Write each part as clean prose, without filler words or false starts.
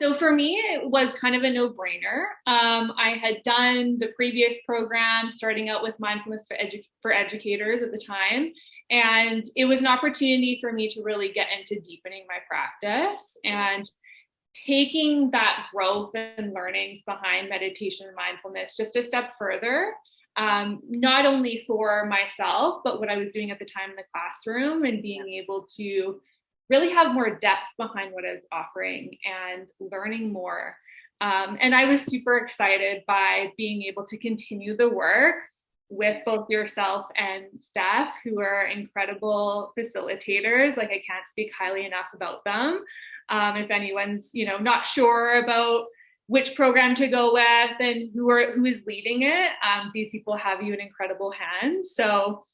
So for me, it was kind of a no-brainer. I had done the previous program, starting out with mindfulness for educators at the time, and it was an opportunity for me to really get into deepening my practice and taking that growth and learnings behind meditation and mindfulness just a step further. Not only for myself, but what I was doing at the time in the classroom, and being able to really have more depth behind what I was offering and learning more. And I was super excited by being able to continue the work with both yourself and Steph, who are incredible facilitators. Like, I can't speak highly enough about them. If anyone's, not sure about which program to go with and who is leading it, these people have you in incredible hands. So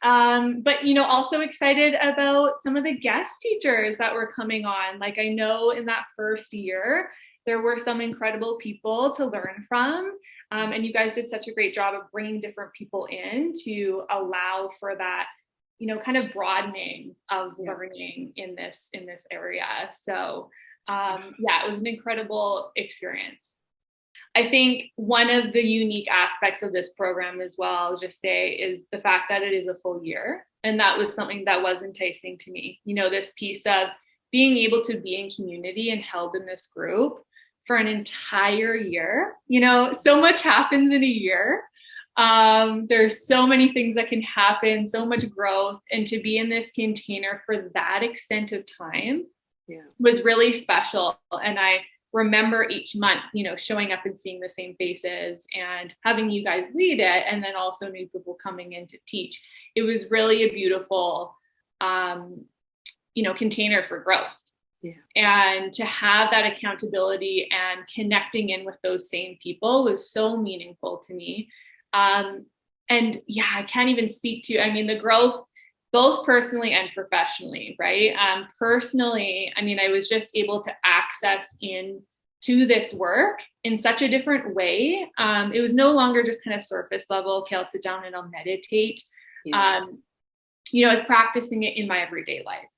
but also excited about some of the guest teachers that were coming on. Like, I know in that first year there were some incredible people to learn from, and you guys did such a great job of bringing different people in to allow for that kind of broadening of learning in this area. So it was an incredible experience. I think one of the unique aspects of this program as well, I'll just say, is the fact that it is a full year. And that was something that was enticing to me. This piece of being able to be in community and held in this group for an entire year. So much happens in a year. There's so many things that can happen, so much growth. And to be in this container for that extent of time was really special. And I remember each month, showing up and seeing the same faces and having you guys lead it, and then also new people coming in to teach. It was really a beautiful, container for growth. Yeah. And to have that accountability and connecting in with those same people was so meaningful to me. I can't even speak to, the growth, both personally and professionally, right? Personally, I was just able to access into this work in such a different way. It was no longer just kind of surface level. Okay, I'll sit down and I'll meditate. I was practicing it in my everyday life,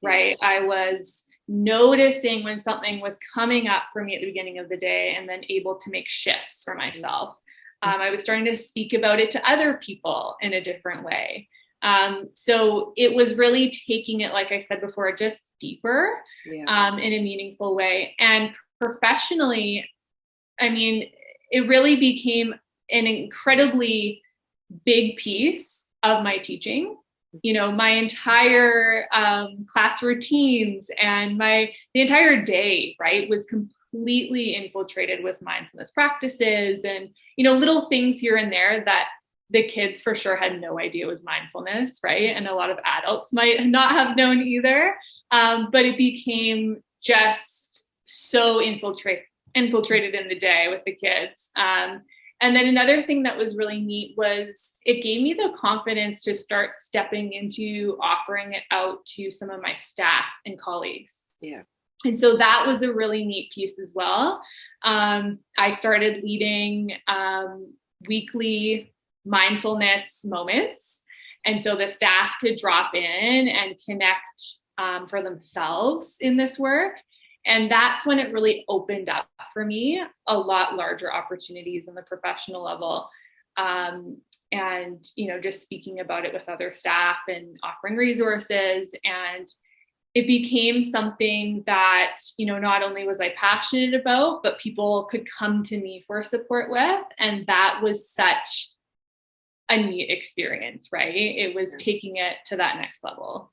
right? I was noticing when something was coming up for me at the beginning of the day, and then able to make shifts for myself. I was starting to speak about it to other people in a different way. So it was really taking it, like I said before, just deeper, in a meaningful way. And professionally, it really became an incredibly big piece of my teaching. My entire class routines and the entire day, right, was completely infiltrated with mindfulness practices and, little things here and there that the kids for sure had no idea was mindfulness, right? And a lot of adults might not have known either. But it became just so infiltrated in the day with the kids. And then another thing that was really neat was it gave me the confidence to start stepping into offering it out to some of my staff and colleagues. Yeah. And so that was a really neat piece as well. I started leading weekly mindfulness moments. And so the staff could drop in and connect for themselves in this work. And that's when it really opened up for me a lot larger opportunities on the professional level. And, just speaking about it with other staff and offering resources. And it became something that, not only was I passionate about, but people could come to me for support with. And that was such a neat experience, right? It was taking it to that next level.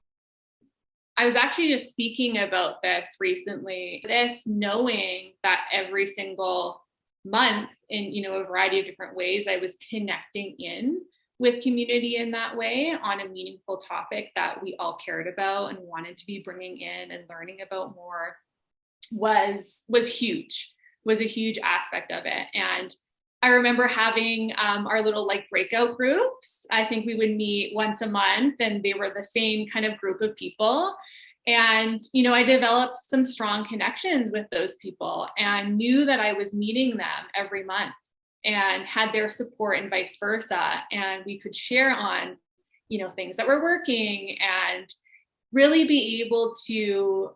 I was actually just speaking about this recently, this knowing that every single month in, a variety of different ways, I was connecting in with community in that way on a meaningful topic that we all cared about and wanted to be bringing in and learning about more was huge, was a huge aspect of it. And I remember having our little breakout groups. I think we would meet once a month, and they were the same kind of group of people. And, I developed some strong connections with those people and knew that I was meeting them every month and had their support and vice versa. And we could share on, things that were working and really be able to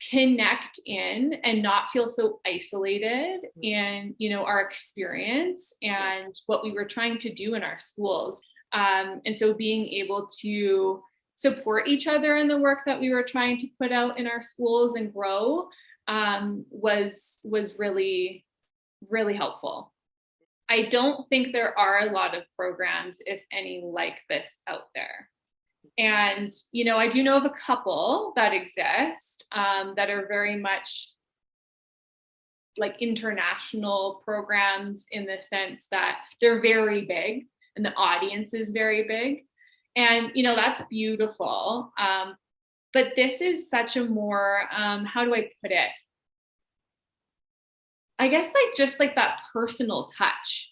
connect in and not feel so isolated in, you know, our experience and what we were trying to do in our schools. And so being able to support each other in the work that we were trying to put out in our schools and grow was really, really helpful. I don't think there are a lot of programs, if any, like this out there. And, you know, I do know of a couple that exist that are very much like international programs in the sense that they're very big and the audience is very big. And, you know, that's beautiful. But this is such a more, how do I put it? I guess like just like that personal touch.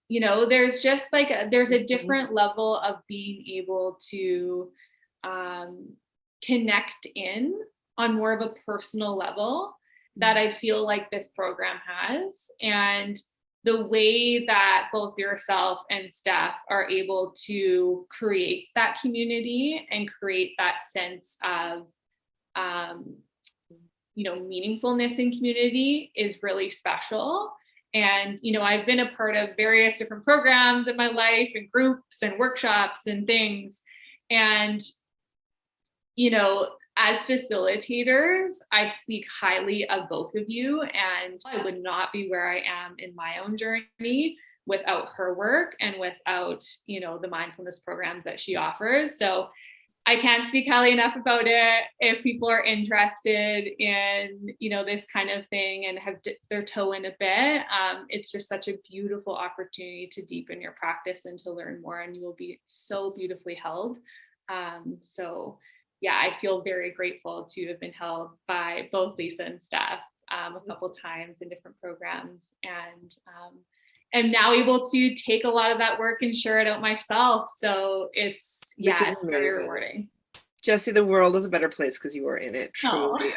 You know, there's just like there's a different level of being able to connect in on more of a personal level that I feel like this program has. And the way that both yourself and Steph are able to create that community and create that sense of you know, meaningfulness in community is really special. And, you know, I've been a part of various different programs in my life and groups and workshops and things. And, you know, as facilitators, I speak highly of both of you. And I would not be where I am in my own journey without her work and without, you know, the mindfulness programs that she offers. So I can't speak highly enough about it. If people are interested in, you know, this kind of thing and have dipped their toe in a bit, it's just such a beautiful opportunity to deepen your practice and to learn more, and you will be so beautifully held. So yeah, I feel very grateful to have been held by both Lisa and Steph a couple times in different programs, and am now able to take a lot of that work and share it out myself. So it's very rewarding. Jessie, the world is a better place because you are in it. Truly.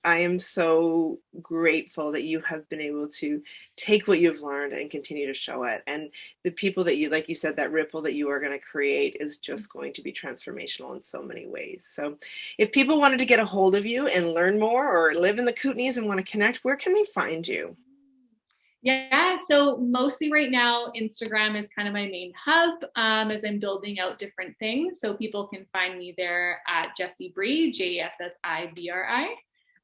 I am so grateful that you have been able to take what you've learned and continue to show it. And the people that you, like you said, that ripple that you are going to create is just going to be transformational in so many ways. So if people wanted to get a hold of you and learn more or live in the Kootenays and want to connect, where can they find you? Yeah, so mostly right now, Instagram is kind of my main hub as I'm building out different things. So people can find me there at Jessie Bri, JESSIBRI.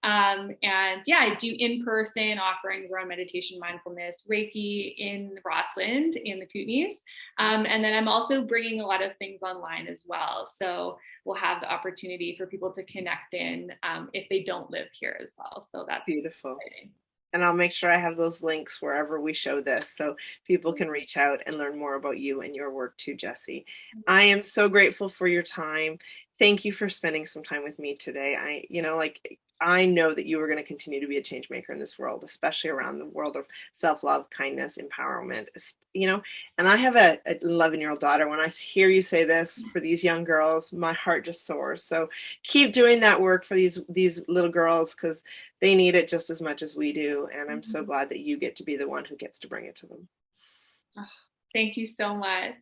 And yeah, I do in-person offerings around meditation, mindfulness, Reiki in Rossland in the Kootenays. And then I'm also bringing a lot of things online as well. So we'll have the opportunity for people to connect in if they don't live here as well. So that's beautiful. Exciting. And I'll make sure I have those links wherever we show this so people can reach out and learn more about you and your work too, Jessie. I am so grateful for your time. Thank you for spending some time with me today. I know that you are going to continue to be a change maker in this world, especially around the world of self-love, kindness, empowerment, and I have a 11-year-old daughter. When I hear you say this for these young girls, my heart just soars. So keep doing that work for these little girls because they need it just as much as we do. And I'm so glad that you get to be the one who gets to bring it to them. Oh, thank you so much.